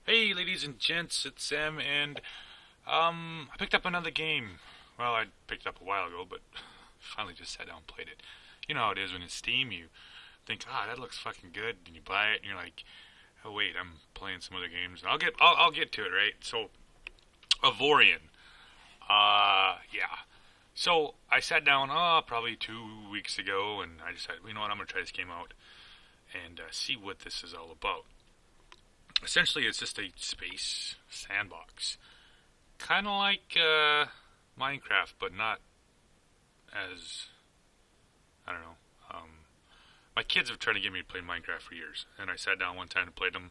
Hey, ladies and gents, it's Sam, and I picked up another game. Well, I picked it up a while ago, but finally just sat down and played it. You know how it is when it's Steam. You think, that looks fucking good, and you buy it, and you're like, oh wait, I'm playing some other games. I'll get to it, right? So, Avorion. Yeah. So I sat down, probably 2 weeks ago, and I decided, you know what, I'm gonna try this game out and see what this is all about. Essentially, it's just a space sandbox, kind of like Minecraft, but not as I don't know. Um, my kids have tried to get me to play Minecraft for years, and I sat down one time to play them,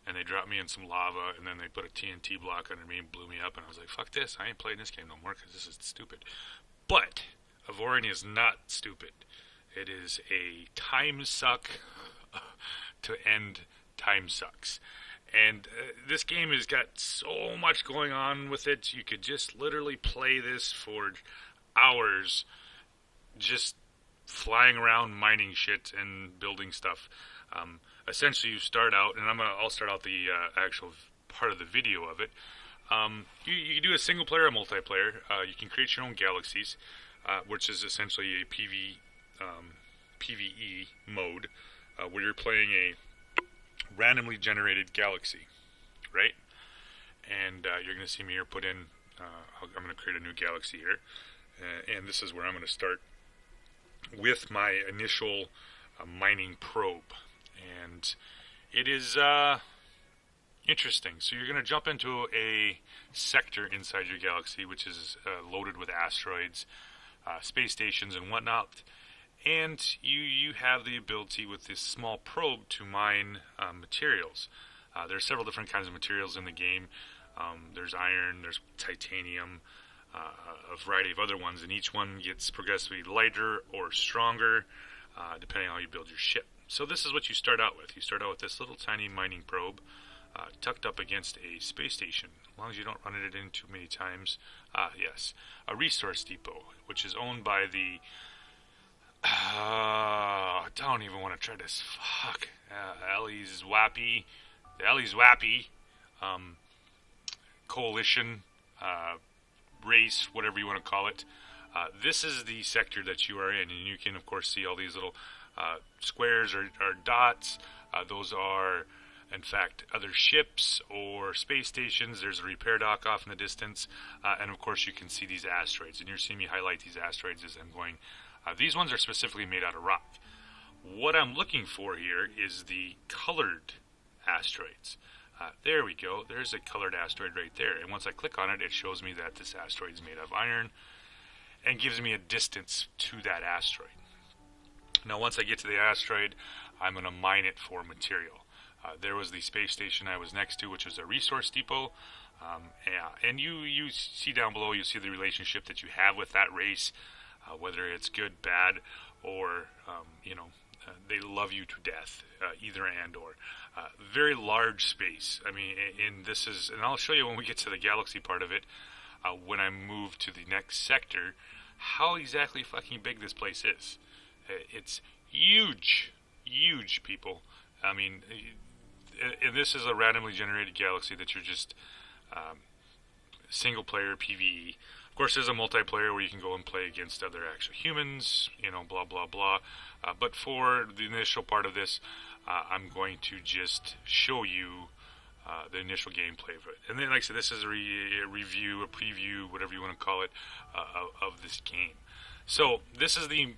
and they dropped me in some lava, and then they put a TNT block under me and blew me up, and I was like, "Fuck this! I ain't playing this game no more because this is stupid." But Avorion is not stupid. It is a time suck to end time sucks. And this game has got so much going on with it. You could just literally play this for hours, just flying around, mining shit and building stuff. Essentially, you start out, and I'll start out the actual part of the video of it. You do a single player or multiplayer. You can create your own galaxies, which is essentially a PVE mode, where you're playing a randomly generated galaxy, right? And you're going to see me here put in, I'm going to create a new galaxy here, and this is where I'm going to start with my initial mining probe. And it is interesting. So you're going to jump into a sector inside your galaxy, which is loaded with asteroids, space stations, and whatnot. And you have the ability with this small probe to mine materials. There are several different kinds of materials in the game. There's iron, there's titanium, a variety of other ones, and each one gets progressively lighter or stronger, depending on how you build your ship. So this is what you start out with. You start out with this little tiny mining probe, tucked up against a space station. As long as you don't run it in too many times. Yes, a resource depot, which is owned by the I don't even want to try this. Fuck. Ellie's Wappy. The Ellie's Wappy coalition, race, whatever you want to call it. This is the sector that you are in, and you can, of course, see all these little squares or dots. Those are, in fact, other ships or space stations. There's a repair dock off in the distance, and, of course, you can see these asteroids. And you're seeing me highlight these asteroids as I'm going. These ones are specifically made out of rock. What I'm looking for here is the colored asteroids. There we go. There's a colored asteroid right there. And once I click on it, it shows me that this asteroid is made of iron and gives me a distance to that asteroid. Now, once I get to the asteroid, I'm going to mine it for material. There was the space station I was next to, which is a resource depot. And you see down below, you see the relationship that you have with that race. Whether it's good, bad, or they love you to death, either and or. Very large space. I mean, and I'll show you when we get to the galaxy part of it, when I move to the next sector, how exactly fucking big this place is. It's huge, huge, people. I mean, and this is a randomly generated galaxy that you're just single player PvE. Of course, there's a multiplayer where you can go and play against other actual humans, blah, blah, blah. But for the initial part of this, I'm going to just show you the initial gameplay of it. And then, like I said, this is a review, a preview, whatever you want to call it, of this game. So, this is the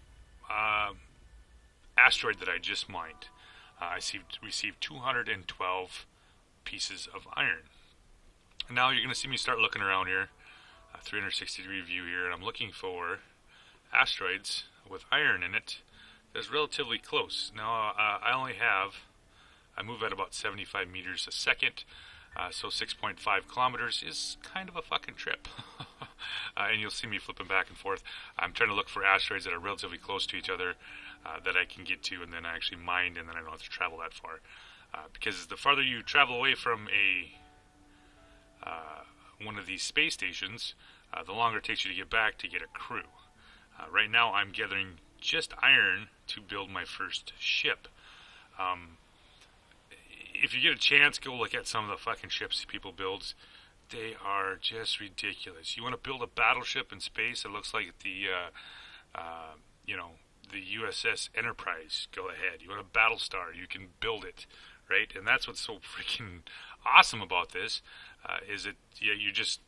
asteroid that I just mined. I received 212 pieces of iron. Now, you're going to see me start looking around here. 360-degree view here, and I'm looking for asteroids with iron in it that's relatively close. Now, I move at about 75 meters a second, so 6.5 kilometers is kind of a fucking trip. And you'll see me flipping back and forth. I'm trying to look for asteroids that are relatively close to each other that I can get to, and then I actually mine, and then I don't have to travel that far. Because the farther you travel away from one of these space stations, the longer it takes you to get back to get a crew. Right now I'm gathering just iron to build my first ship. if you get a chance, go look at some of the fucking ships people build. They are just ridiculous. You want to build a battleship in space? It looks like the, the USS Enterprise. Go ahead. You want a Battlestar? You can build it, right? And that's what's so freaking awesome about this, is that you just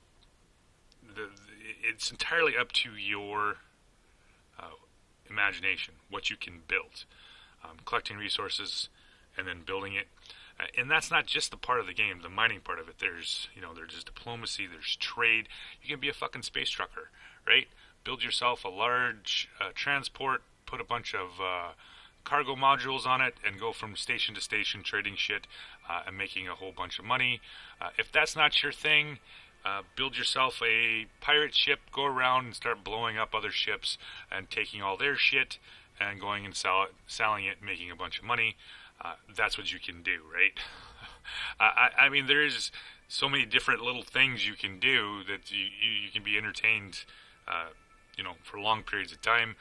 it's entirely up to your imagination what you can build, collecting resources and then building it. And that's not just the part of the game, the mining part of it. There's diplomacy, there's trade. You can be a fucking space trucker, right? Build yourself a large transport, put a bunch of cargo modules on it, and go from station to station trading shit and making a whole bunch of money. If that's not your thing, build yourself a pirate ship, go around and start blowing up other ships and taking all their shit and going and selling it, making a bunch of money. That's what you can do, right? I mean, there is so many different little things you can do that you can be entertained, for long periods of time.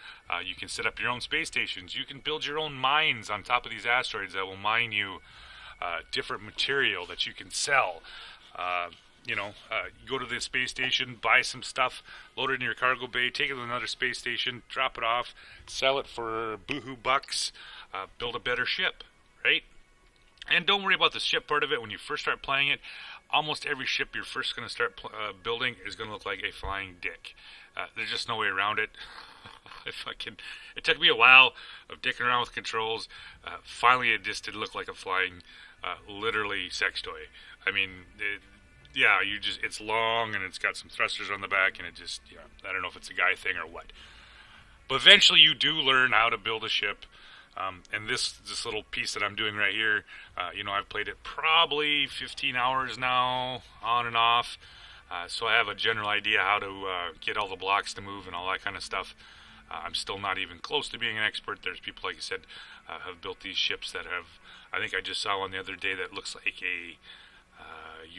You can set up your own space stations. You can build your own mines on top of these asteroids that will mine you different material that you can sell. You go to the space station, buy some stuff, load it in your cargo bay, take it to another space station, drop it off, sell it for boohoo bucks, build a better ship, right? And don't worry about the ship part of it. When you first start playing it, almost every ship you're first going to start building is going to look like a flying dick. There's just no way around it. It took me a while of dicking around with controls. Finally, it just did look like a flying, literally sex toy. I mean, it's long and it's got some thrusters on the back, and it just, I don't know if it's a guy thing or what. But eventually, you do learn how to build a ship. And this little piece that I'm doing right here, I've played it probably 15 hours now, on and off. So I have a general idea how to get all the blocks to move and all that kind of stuff. I'm still not even close to being an expert. There's people, like I said, have built these ships that have, I think I just saw one the other day that looks like a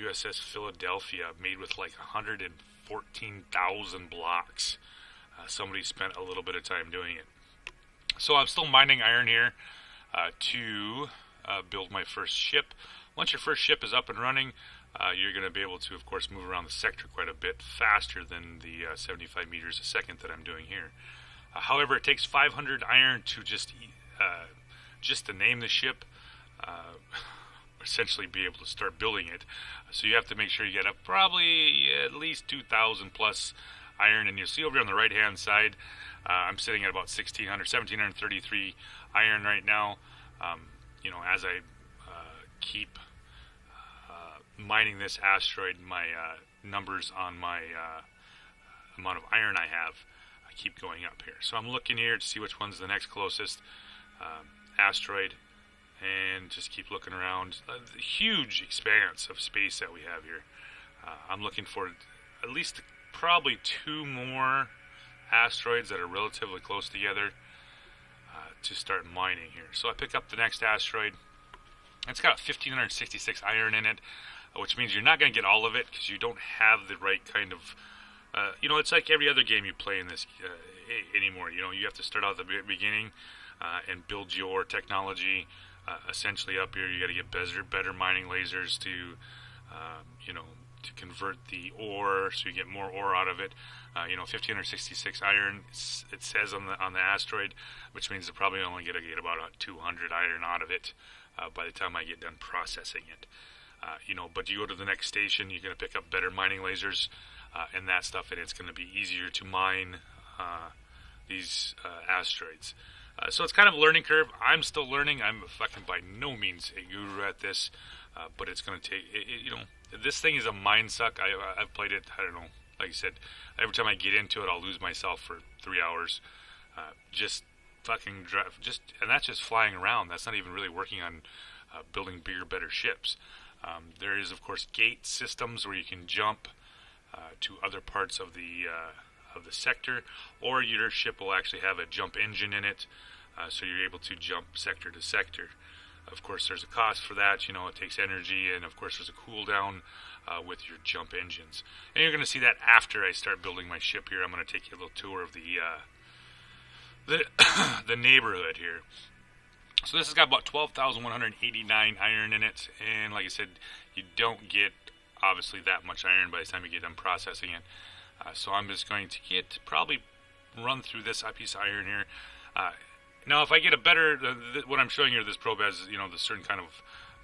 USS Philadelphia made with like 114,000 blocks. Somebody spent a little bit of time doing it. So I'm still mining iron here to build my first ship. Once your first ship is up and running, you're going to be able to, of course, move around the sector quite a bit faster than the 75 meters a second that I'm doing here. However, it takes 500 iron to just to name the ship, essentially be able to start building it. So you have to make sure you get up probably at least 2,000 plus iron. And you'll see over on the right-hand side, I'm sitting at about 1,733 iron right now. As I keep mining this asteroid, my numbers on my amount of iron I have keep going up here. So I'm looking here to see which one's the next closest asteroid, and just keep looking around. The huge expanse of space that we have here. I'm looking for at least probably 2 more asteroids that are relatively close together to start mining here. So I pick up the next asteroid. It's got 1,566 iron in it, which means you're not going to get all of it because you don't have the right kind of, it's like every other game you play in this anymore. You have to start out at the beginning and build your technology essentially up here. You got to get better mining lasers to convert the ore, so you get more ore out of it. 1,566 iron, it says on the asteroid, which means they're probably only going to get about 200 iron out of it by the time I get done processing it. But you go to the next station, you're going to pick up better mining lasers and that stuff, and it's going to be easier to mine these asteroids. So it's kind of a learning curve. I'm still learning. I'm fucking by no means a guru at this, but it's going to take, this thing is a mind suck. I've played it, I don't know, like I said, every time I get into it, I'll lose myself for 3 hours. Just fucking drive, and that's just flying around. That's not even really working on building bigger, better ships. There is, of course, gate systems where you can jump to other parts of the sector, or your ship will actually have a jump engine in it, so you're able to jump sector to sector. Of course, there's a cost for that. It takes energy, and of course, there's a cooldown with your jump engines. And you're going to see that after I start building my ship here. I'm going to take you a little tour of the neighborhood here. So this has got about 12,189 iron in it, and like I said, you don't get obviously that much iron by the time you get done processing it. So I'm just going to probably run through this piece of iron here. Now, if I get a better, what I'm showing here, this probe has, the certain kind of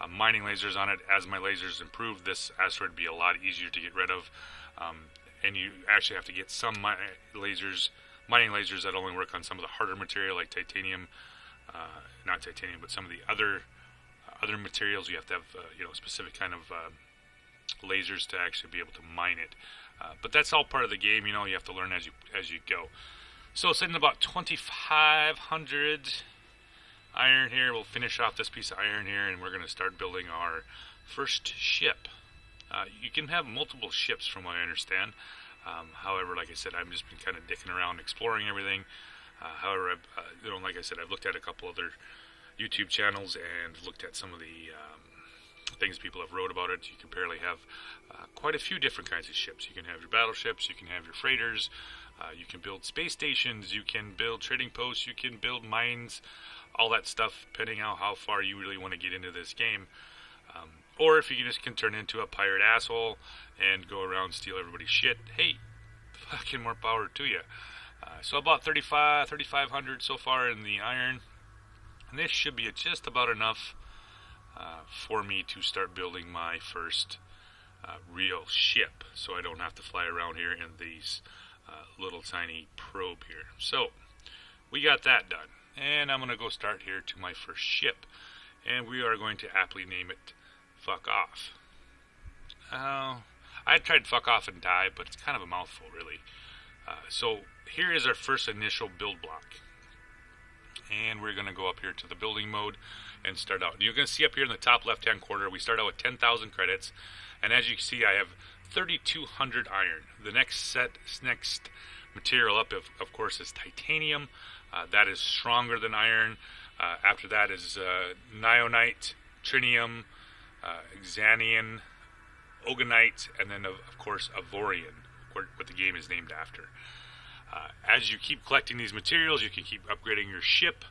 mining lasers on it. As my lasers improve, this asteroid would be a lot easier to get rid of. And you actually have to get some mining lasers that only work on some of the harder material, like titanium. Not titanium, but some of the other materials. You have to have specific kind of lasers to actually be able to mine it. But that's all part of the game. You have to learn as you go. So sitting about 2,500 iron here. We'll finish off this piece of iron here, and we're going to start building our first ship. You can have multiple ships, from what I understand. However, like I said, I've just been kind of dicking around, exploring everything. However, like I said, I've looked at a couple other YouTube channels and looked at some of the things people have wrote about it. You can apparently have quite a few different kinds of ships. You can have your battleships, you can have your freighters, you can build space stations, you can build trading posts, you can build mines, all that stuff, depending on how far you really want to get into this game. Or if you just can turn into a pirate asshole and go around and steal everybody's shit, hey, fucking more power to you. So about 3,500 so far in the iron. And this should be just about enough for me to start building my first real ship. So I don't have to fly around here in these little tiny probe here. So we got that done. And I'm going to go start here to my first ship. And we are going to aptly name it Fuck Off. I tried Fuck Off and Die, but it's kind of a mouthful, really. So here is our first initial build block. And we're going to go up here to the building mode and start out. You're going to see up here in the top left-hand corner, we start out with 10,000 credits. And as you can see, I have 3,200 iron. The next material up, of course, is titanium. That is stronger than iron. After that is nionite, trinium, xanium, ogonite, and then, of course, Avorion, what the game is named after. As you keep collecting these materials, you can keep upgrading your ship,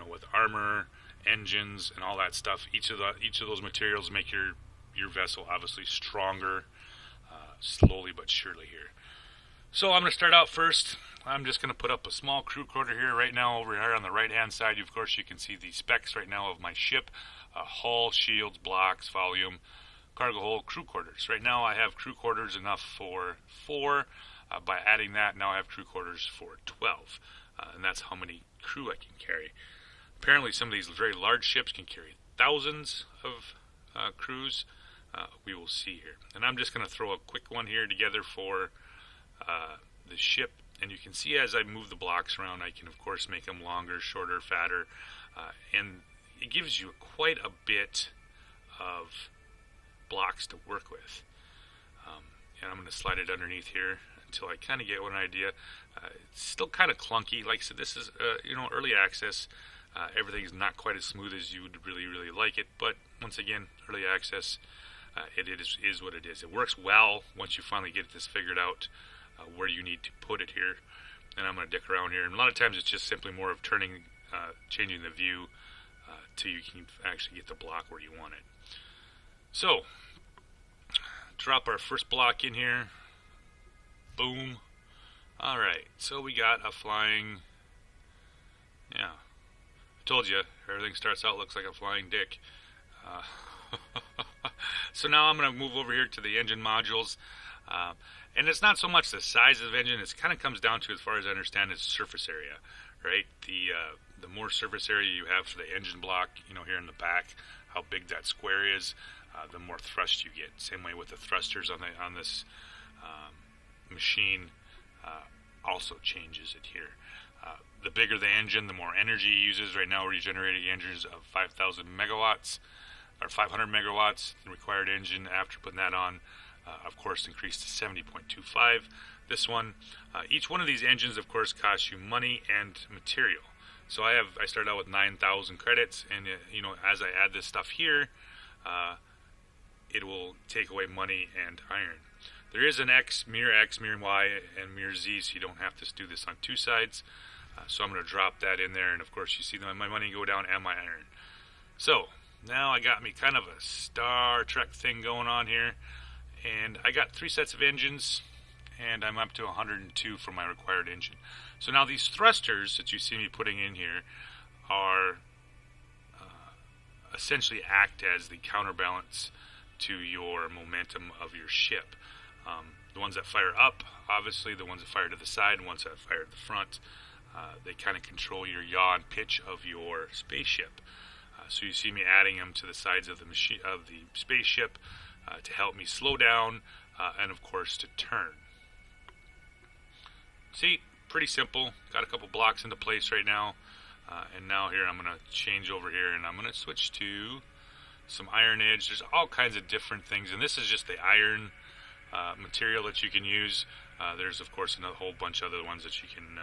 with armor, engines, and all that stuff. Each of those materials make your vessel obviously stronger, slowly but surely here. So I'm going to start out first. I'm just going to put up a small crew quarter here. Right now, over here on the right-hand side, of course, you can see the specs right now of my ship. Hull, shields, blocks, volume, cargo hold, crew quarters. Right now, I have crew quarters enough for 4. By adding that, now I have crew quarters for 12. And that's how many crew I can carry. Apparently, some of these very large ships can carry thousands of crews. We will see here. And I'm just going to throw a quick one here together for the ship. And you can see as I move the blocks around, I can, of course, make them longer, shorter, fatter. And it gives you quite a bit of blocks to work with. And I'm going to slide it underneath here until I kind of get one idea. It's still kind of clunky. Like I said, this is early access. Everything's not quite as smooth as you would really, really like it. But once again, early access, it is what it is. It works well once you finally get this figured out, where you need to put it here. And I'm going to dick around here. And a lot of times it's just simply more of changing the view till you can actually get the block where you want it. So, drop our first block in here. Boom. Alright, so we got a flying... Yeah. I told you, everything starts out looks like a flying dick. So now I'm going to move over here to the engine modules. And it's not so much the size of the engine, it kind of comes down to, as far as I understand, its surface area. Right? The more surface area you have for the engine block, here in the back, how big that square is, the more thrust you get. Same way with the thrusters on this machine also changes it here. The bigger the engine, the more energy it uses. Right now we're generating engines of 5,000 megawatts, or 500 megawatts. The required engine after putting that on, of course, increased to 70.25. This one, each one of these engines, of course, costs you money and material. So I started out with 9,000 credits, and as I add this stuff here, it will take away money and iron. There is an mirror X, mirror Y, and mirror Z, so you don't have to do this on two sides. So I'm going to drop that in there, and of course you see my money go down and my iron. So now I got me kind of a Star Trek thing going on here, and I got 3 sets of engines, and I'm up to 102 for my required engine. So now these thrusters that you see me putting in here are essentially act as the counterbalance to your momentum of your ship. The ones that fire up, obviously, the ones that fire to the side, the ones that fire to the front, they kind of control your yaw and pitch of your spaceship. So you see me adding them to the sides of the spaceship to help me slow down and, of course, to turn. See, pretty simple. Got a couple blocks into place right now. And now here I'm going to change over here, and I'm going to switch to some iron edge. There's all kinds of different things, and this is just the iron material that you can use. There's, of course, a whole bunch of other ones that you can,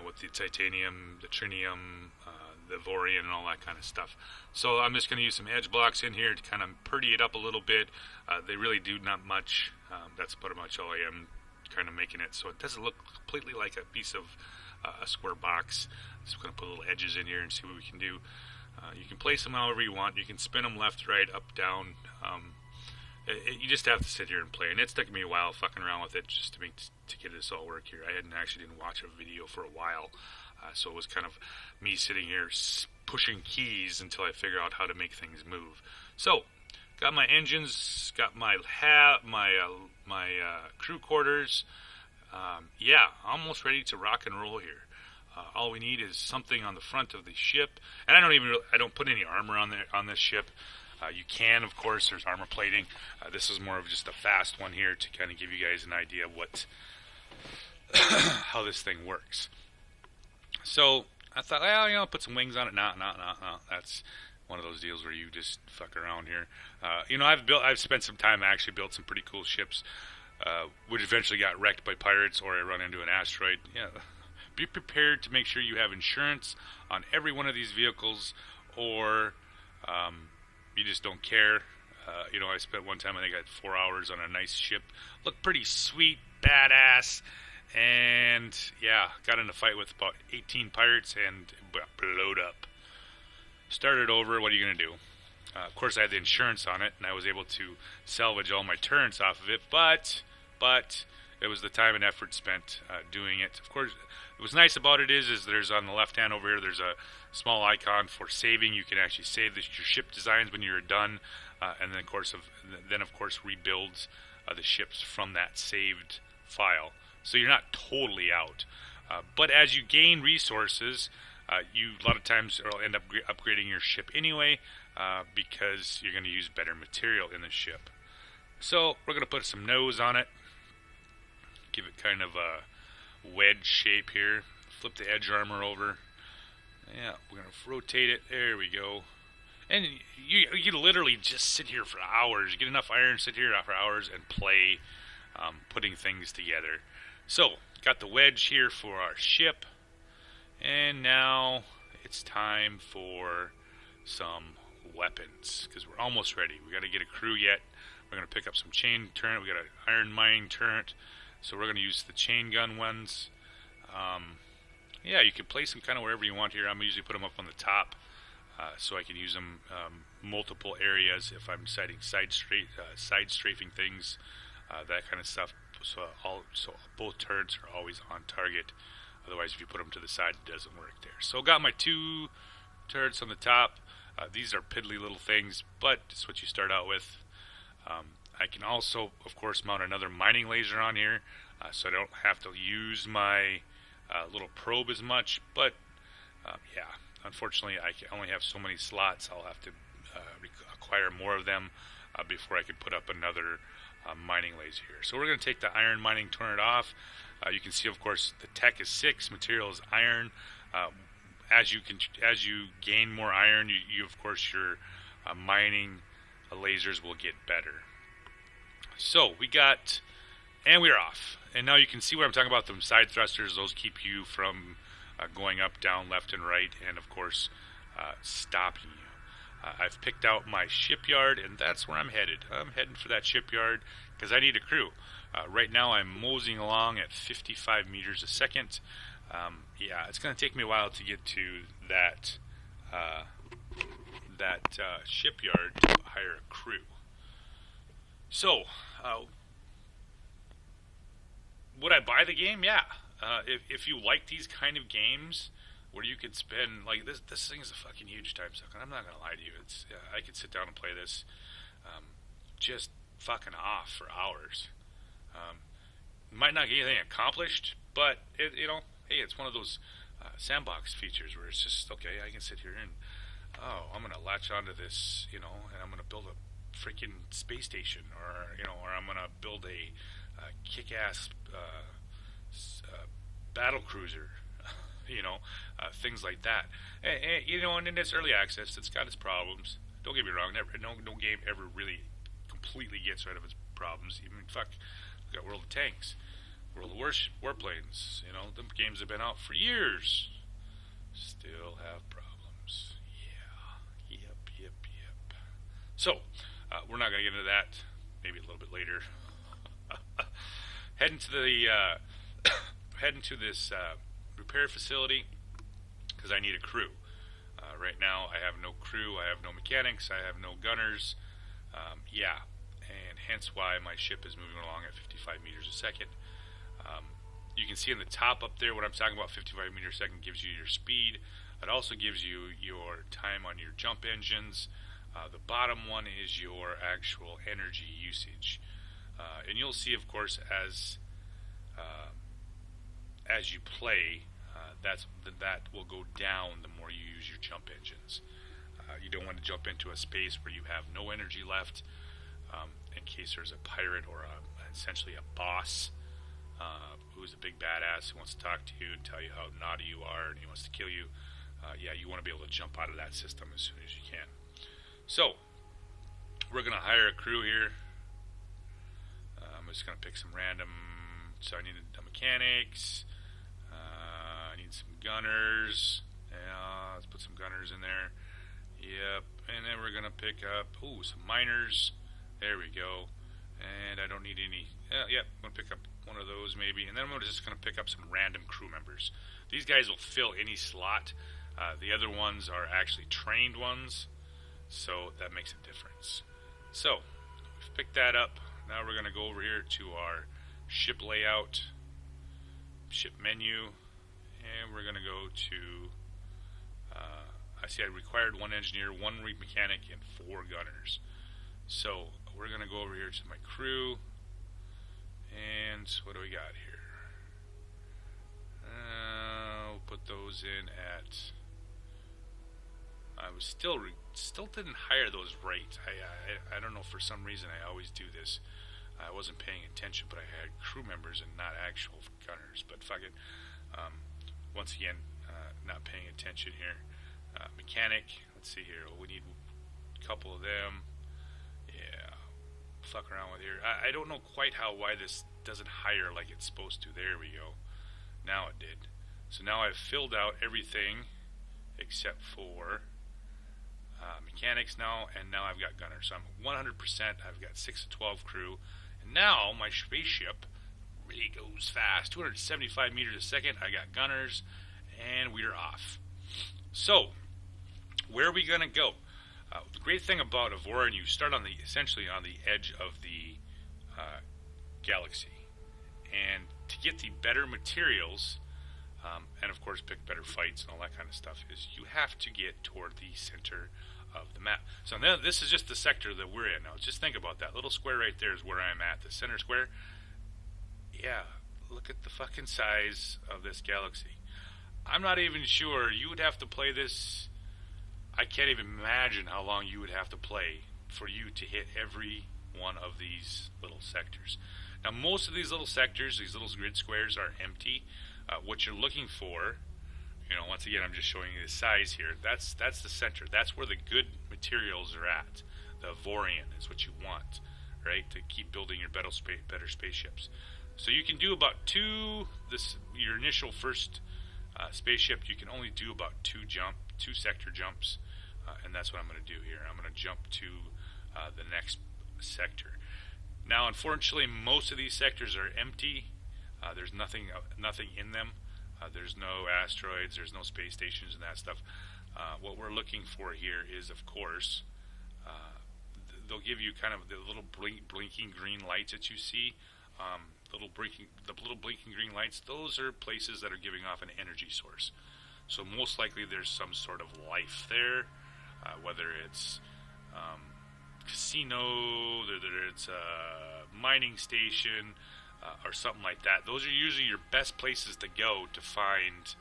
with the titanium, the trinium, the Avorion, and all that kind of stuff. So I'm just going to use some edge blocks in here to kind of pretty it up a little bit. They really do not much. That's pretty much all I am kind of making it, so it doesn't look completely like a piece of a square box. So we're going to put little edges in here and see what we can do. You can place them however you want. You can spin them left, right, up, down. You just have to sit here and play, and it's taken me a while fucking around with it just to get this all work here. I didn't watch a video for a while, so it was kind of me sitting here pushing keys until I figure out how to make things move. So, got my engines, got my crew quarters. Almost ready to rock and roll here. All we need is something on the front of the ship, and I don't put any armor on this ship. You can, of course, there's armor plating. This is more of just a fast one here to kind of give you guys an idea of how this thing works. So I thought, put some wings on it. No. That's one of those deals where you just fuck around here. I've spent some time. I actually built some pretty cool ships, which eventually got wrecked by pirates, or I run into an asteroid. Yeah, be prepared to make sure you have insurance on every one of these vehicles, or you just don't care. I spent one time, I think I had 4 hours on a nice ship. Looked pretty sweet, badass, and got in a fight with about 18 pirates and blowed up. Started over. What are you going to do? Of course, I had the insurance on it, and I was able to salvage all my turrets off of it, but it was the time and effort spent doing it. Of course, what's nice about it is there's on the left hand over here, there's a small icon for saving. You can actually save your ship designs when you're done, and then of course rebuilds the ships from that saved file. So you're not totally out. But as you gain resources, you a lot of times will end up upgrading your ship anyway, because you're going to use better material in the ship. So we're going to put some nose on it, give it kind of a wedge shape here, flip the edge armor over. We're going to rotate it. There we go. And you literally just sit here for hours. Get enough iron, sit here for hours, and play putting things together. So, got the wedge here for our ship. And now it's time for some weapons, because we're almost ready. We got to get a crew yet. We're going to pick up some chain turret. We got an iron mining turret, so we're going to use the chain gun ones. You can place them kind of wherever you want here. I'm usually put them up on the top, so I can use them multiple areas if I'm deciding side strafing things, that kind of stuff. So both turrets are always on target. Otherwise, if you put them to the side, it doesn't work there. So got my 2 turrets on the top. These are piddly little things, but it's what you start out with. I can also, of course, mount another mining laser on here, so I don't have to use my little probe as much. But, unfortunately, I can only have so many slots. I'll have to acquire more of them before I can put up another mining laser here. So we're going to take the iron mining turret off. You can see, of course, the tech is 6, material is iron. As you gain more iron, you of course your mining lasers will get better. So we're off. And now you can see what I'm talking about. Them side thrusters, those keep you from going up, down, left, and right, and of course stopping you. I've picked out my shipyard, and that's where I'm headed. I'm heading for that shipyard because I need a crew. Right now I'm moseying along at 55 meters a second. Yeah, it's going to take me a while to get to uh, that shipyard to hire a crew. So, would I buy the game? Yeah. If you like these kind of games where you could spend like this thing is a fucking huge time suck, and I'm not gonna lie to you. It's I could sit down and play this, just fucking off for hours. Um, might not get anything accomplished, but hey, it's one of those sandbox features where it's just okay. I can sit here and I'm gonna latch onto this, and I'm gonna build a freaking space station, or I'm gonna build a kick-ass battle cruiser, things like that. And in its early access, it's got its problems. Don't get me wrong, no game ever really completely gets rid of its problems. Even fuck, we got World of Tanks, World of Warplanes. Them games have been out for years, still have problems. Yeah, yep. So, we're not going to get into that. Maybe a little bit later. Heading to this repair facility because I need a crew. Right now, I have no crew. I have no mechanics. I have no gunners. And hence why my ship is moving along at 55 meters a second. You can see in the top up there what I'm talking about. 55 meters a second gives you your speed. It also gives you your time on your jump engines. The bottom one is your actual energy usage. And you'll see, of course, as you play, that will go down the more you use your jump engines. You don't want to jump into a space where you have no energy left, in case there's a pirate or essentially a boss who's a big badass who wants to talk to you and tell you how naughty you are and he wants to kill you. You want to be able to jump out of that system as soon as you can. So, we're going to hire a crew here. I'm just going to pick some random. So I need the mechanics. I need some gunners. Yeah, let's put some gunners in there. Yep. And then we're going to pick up, some miners. There we go. And I don't need any. Yep, I'm going to pick up one of those maybe. And then I'm just going to pick up some random crew members. These guys will fill any slot. The other ones are actually trained ones. So that makes a difference. So, we've picked that up. Now we're going to go over here to our ship layout, ship menu, and we're going to go to, I see I required 1 engineer, 1 mechanic, and 4 gunners. So we're going to go over here to my crew, and what do we got here? We'll put those in at, I was still didn't hire those right. I don't know, for some reason I always do this. I wasn't paying attention, but I had crew members and not actual gunners. But fuck it. Once again, not paying attention here. Mechanic. Let's see here. We need a couple of them. Yeah. Fuck around with here. I don't know quite why this doesn't hire like it's supposed to. There we go. Now it did. So now I've filled out everything except for mechanics now, and now I've got gunners. So I'm 100%. I've got 6 to 12 crew. And now my spaceship really goes fast. 275 meters a second. I got gunners, and we're off. So, where are we going to go? The great thing about Avorion, you start essentially on the edge of the galaxy. And to get the better materials, and of course pick better fights and all that kind of stuff, is you have to get toward the center of the map. So now this is just the sector that we're in. Now just think about that. Little square right there is where I'm at. The center square. Yeah, look at the fucking size of this galaxy. I'm not even sure. You would have to play this. I can't even imagine how long you would have to play for you to hit every one of these little sectors. Now most of these little sectors, these little grid squares, are empty. What you're looking for, once again, I'm just showing you the size here. That's the center. That's where the good materials are at. The Avorion is what you want, right? To keep building your better spaceships. So you can do about your initial first spaceship. You can only do about 2 sector jumps, and that's what I'm going to do here. I'm going to jump to the next sector. Now, unfortunately, most of these sectors are empty. There's nothing in them. There's no asteroids, there's no space stations and that stuff. What we're looking for here is, of course, they'll give you kind of the little blinking green lights that you see. The little blinking green lights, those are places that are giving off an energy source. So most likely there's some sort of life there, whether it's casino, whether it's a mining station, or something like that. Those are usually your best places to go to find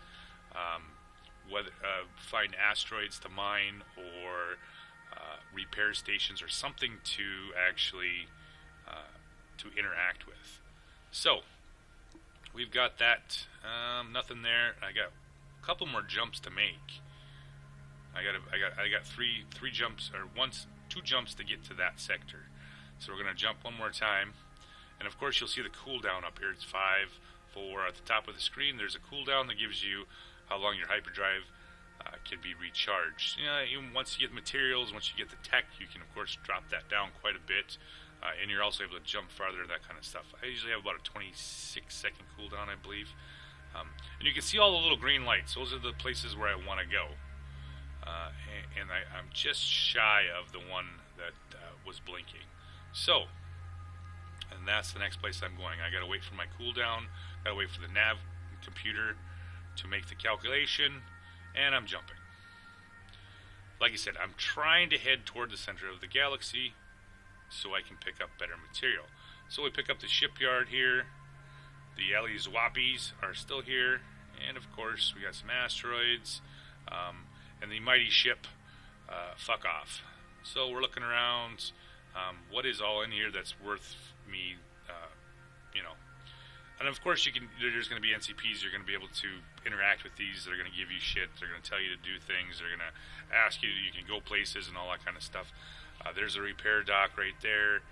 find asteroids to mine, or repair stations, or something to actually to interact with. So we've got that. Nothing there. I got a couple more jumps to make. I got three jumps, or two jumps to get to that sector. So we're gonna jump one more time. And of course, you'll see the cooldown up here. It's 5, 4 at the top of the screen. There's a cooldown that gives you how long your hyperdrive can be recharged. Even once you get materials, once you get the tech, you can of course drop that down quite a bit, and you're also able to jump farther, that kind of stuff. I usually have about a 26-second cooldown, I believe. And you can see all the little green lights. Those are the places where I want to go. And I'm just shy of the one that was blinking. So. And that's the next place I'm going. I gotta wait for my cooldown, gotta wait for the nav computer to make the calculation, and I'm jumping. Like I said, I'm trying to head toward the center of the galaxy so I can pick up better material. So we pick up the shipyard here. The Ellie Zwappies are still here, and of course we got some asteroids, and the mighty ship, fuck off. So we're looking around. What is all in here that's worth me, and of course there's going to be NCPs. You're going to be able to interact with these. They're going to give you shit. They're going to tell you to do things. They're going to ask you can go places and all that kind of stuff. There's a repair dock right there,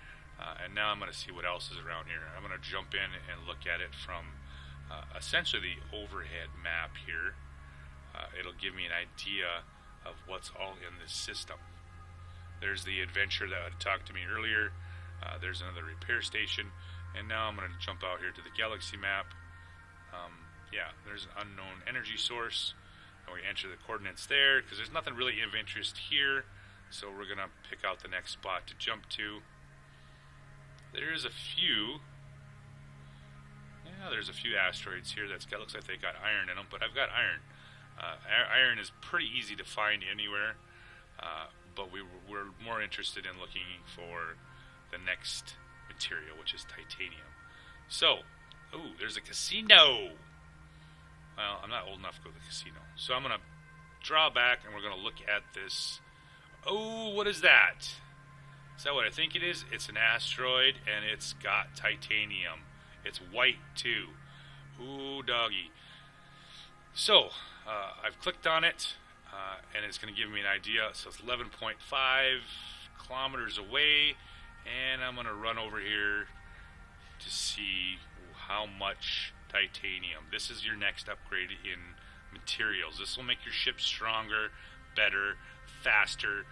and now I'm going to see what else is around here. I'm going to jump in and look at it from essentially the overhead map here. It'll give me an idea of what's all in this system. There's the adventure that talked to me earlier. There's another repair station. And now I'm going to jump out here to the galaxy map. There's an unknown energy source. And we enter the coordinates there, because there's nothing really of interest here. So we're going to pick out the next spot to jump to. There's a few asteroids here. Looks like they got iron in them, but I've got iron. Iron is pretty easy to find anywhere. But we're more interested in looking for the next material, which is titanium. So, there's a casino. Well, I'm not old enough to go to the casino. So I'm going to draw back, and we're going to look at this. Oh, what is that? Is that what I think it is? It's an asteroid, and it's got titanium. It's white, too. Ooh, doggy. So, I've clicked on it. And it's going to give me an idea. So it's 11.5 kilometers away, and I'm going to run over here to see how much titanium. This is your next upgrade in materials. This will make your ship stronger, better, faster,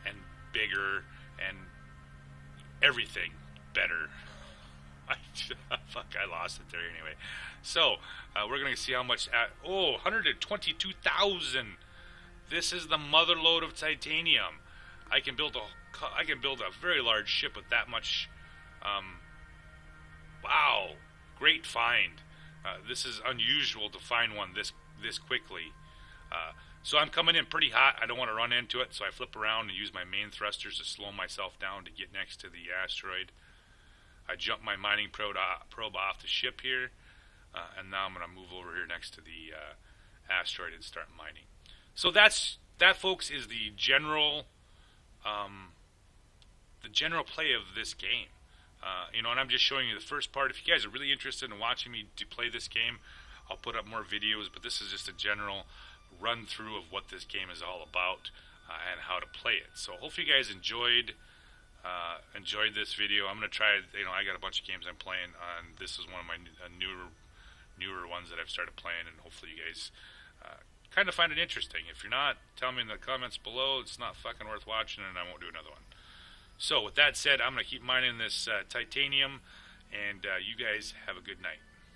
and bigger, and everything better. I lost it there anyway. So we're going to see how much. 122,000. This is the mother lode of titanium. I can build a very large ship with that much. Wow, great find. This is unusual to find one this quickly. So I'm coming in pretty hot. I don't want to run into it, so I flip around and use my main thrusters to slow myself down to get next to the asteroid. I jump my mining probe off the ship here, and now I'm going to move over here next to the asteroid and start mining. So that, folks, is the general play of this game. And I'm just showing you the first part. If you guys are really interested in watching me play this game, I'll put up more videos. But this is just a general run through of what this game is all about and how to play it. So hopefully you guys enjoyed this video. I'm going to try. I got a bunch of games I'm playing, and this is one of my newer ones that I've started playing, and hopefully you guys kind of find it interesting. If you're not, tell me in the comments below. It's not fucking worth watching, and I won't do another one. So with that said, I'm going to keep mining this titanium, and you guys have a good night.